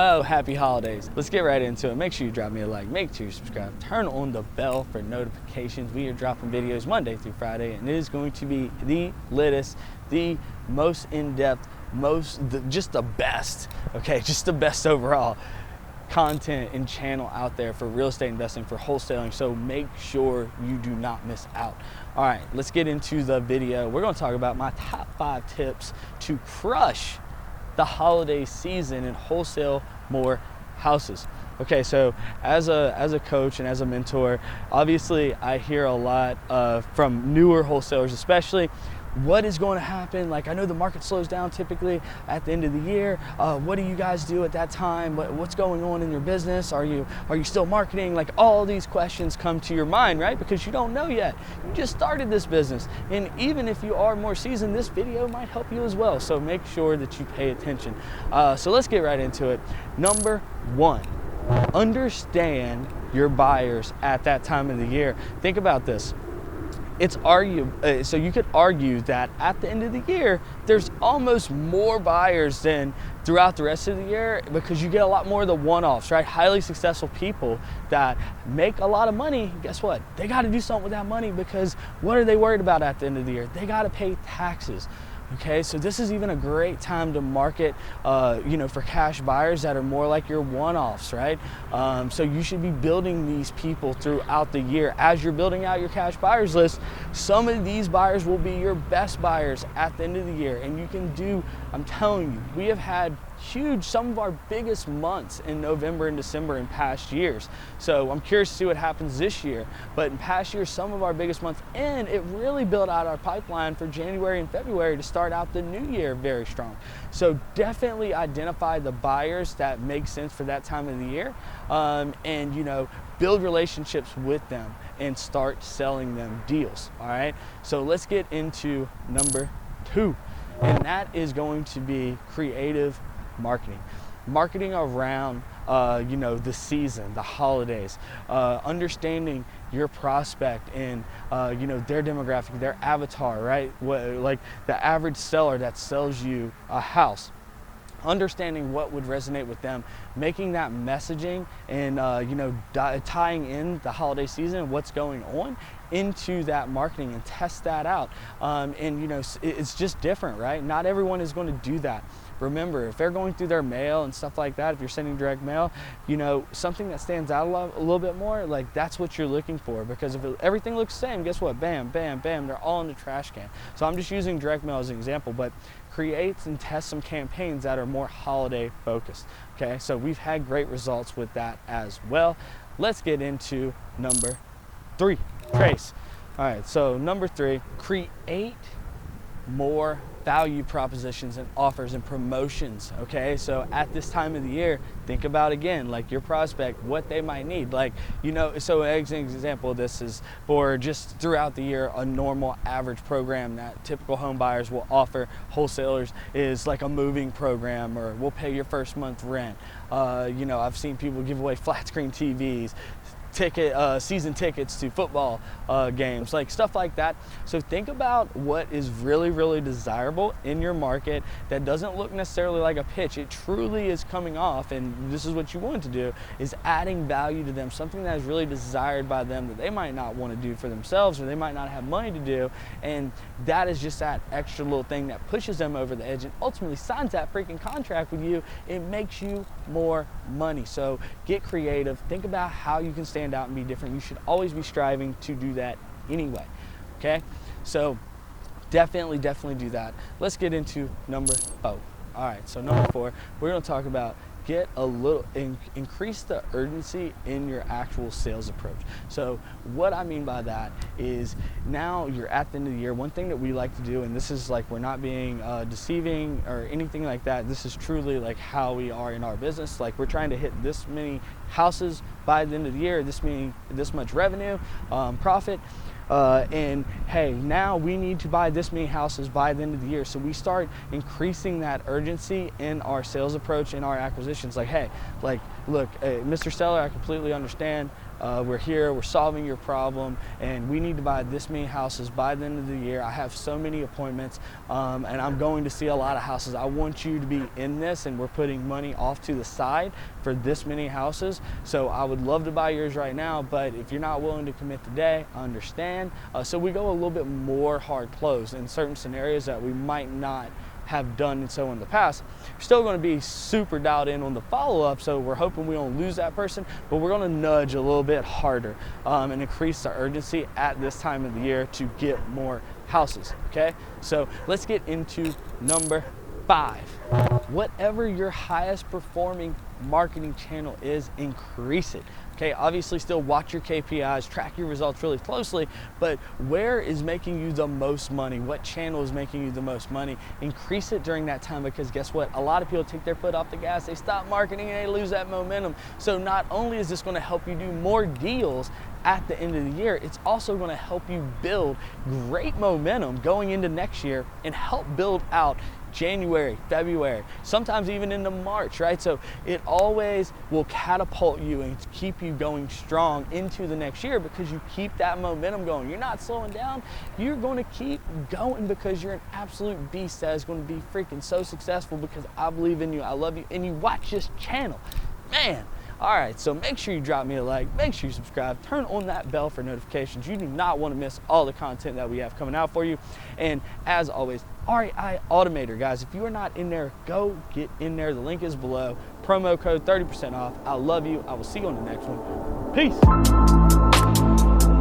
ho, happy holidays. Let's get right into it. Make sure you drop me a like, make sure you subscribe, turn on the bell for notifications. We are dropping videos Monday through Friday, and it is going to be the latest, the most in-depth, just the best, okay, just the best overall content and channel out there for real estate investing, for wholesaling. So make sure you do not miss out. All right, let's get into the video. We're going to talk about my top 5 tips to crush the holiday season and wholesale more houses. Okay, so as a coach and as a mentor, obviously I hear a lot from newer wholesalers, especially, what is going to happen? Like, I know the market slows down typically at the end of the year. What do you guys do at that time? What's going on in your business? Are you still marketing? Like, all these questions come to your mind, right? Because you don't know yet. You just started this business. And even if you are more seasoned, this video might help you as well. So make sure that you pay attention. So let's get right into it. Number 1, understand your buyers at that time of the year. Think about this. So you could argue that at the end of the year, there's almost more buyers than throughout the rest of the year, because you get a lot more of the one-offs, right? Highly successful people that make a lot of money. Guess what? They got to do something with that money, because what are they worried about at the end of the year? They got to pay taxes. Okay, so this is even a great time to market, for cash buyers that are more like your one-offs, right? So you should be building these people throughout the year. As you're building out your cash buyers list, some of these buyers will be your best buyers at the end of the year. And you can do, I'm telling you, we have had some of our biggest months in November and December in past years. So I'm curious to see what happens this year. But in past years, some of our biggest months, and it really built out our pipeline for January and February to start out the new year very strong. So definitely identify the buyers that make sense for that time of the year, and build relationships with them and start selling them deals. All right. So let's get into number 2, and that is going to be creative marketing around the season, the holidays, understanding your prospect and their demographic, their avatar, right? Like the average seller that sells you a house, understanding what would resonate with them, making that messaging and tying in the holiday season, what's going on into that marketing, and test that out. It's just different, right? Not everyone is going to do that. Remember, if they're going through their mail and stuff like that, if you're sending direct mail, something that stands out a little bit more, like, that's what you're looking for. Because if everything looks the same, guess what? Bam, bam, bam, they're all in the trash can. So I'm just using direct mail as an example, but create and test some campaigns that are more holiday focused. Okay, so we've had great results with that as well. Let's get into number 3, Trace. All right, so number 3, create more value propositions and offers and promotions. Okay, so at this time of the year, think about, again, like your prospect, what they might need. Like, so as an example, this is for just throughout the year, a normal average program that typical home buyers will offer wholesalers is like a moving program, or we'll pay your first month rent. I've seen people give away flat screen TVs, season tickets to football games, like stuff like that. So think about what is really, really desirable in your market that doesn't look necessarily like a pitch. It truly is coming off, and this is what you want to do, is adding value to them, something that is really desired by them that they might not want to do for themselves, or they might not have money to do. And that is just that extra little thing that pushes them over the edge and ultimately signs that freaking contract with you. It makes you more money. So get creative. Think about how you can stand out and be different. You should always be striving to do that anyway. Okay, so definitely do that. Let's get into number 4. All right, so number 4, we're going to talk about increase the urgency in your actual sales approach. So what I mean by that is, now you're at the end of the year. One thing that we like to do, and this is like, we're not being deceiving or anything like that. This is truly like how we are in our business. Like, we're trying to hit this many houses by the end of the year, this much revenue, profit. And hey, now we need to buy this many houses by the end of the year. So we start increasing that urgency in our sales approach, in our acquisitions. Like, hey, like, look, Mr. Seller, I completely understand. We're here, we're solving your problem, and we need to buy this many houses by the end of the year. I have so many appointments, and I'm going to see a lot of houses. I want you to be in this, and we're putting money off to the side for this many houses. So I would love to buy yours right now, but if you're not willing to commit today, I understand. So we go a little bit more hard close in certain scenarios that we might not have done and so in the past. We're still going to be super dialed in on the follow-up, so we're hoping we don't lose that person, but we're going to nudge a little bit harder and increase the urgency at this time of the year to get more houses, okay? So let's get into number 5. Whatever your highest performing marketing channel is, increase it. Okay, obviously still watch your KPIs, track your results really closely, but where is making you the most money? What channel is making you the most money? Increase it during that time, because guess what? A lot of people take their foot off the gas, they stop marketing, and they lose that momentum. So not only is this gonna help you do more deals at the end of the year, it's also gonna help you build great momentum going into next year and help build out January, February, sometimes even into March, right? So it always will catapult you and keep you going strong into the next year because you keep that momentum going. You're not slowing down. You're going to keep going because you're an absolute beast that is going to be freaking so successful because I believe in you, I love you, and you watch this channel. Man. All right, so make sure you drop me a like, make sure you subscribe, turn on that bell for notifications. You do not want to miss all the content that we have coming out for you. And as always, REI Automator, guys, if you are not in there, go get in there. The link is below. Promo code 30% off. I love you. I will see you on the next one. Peace.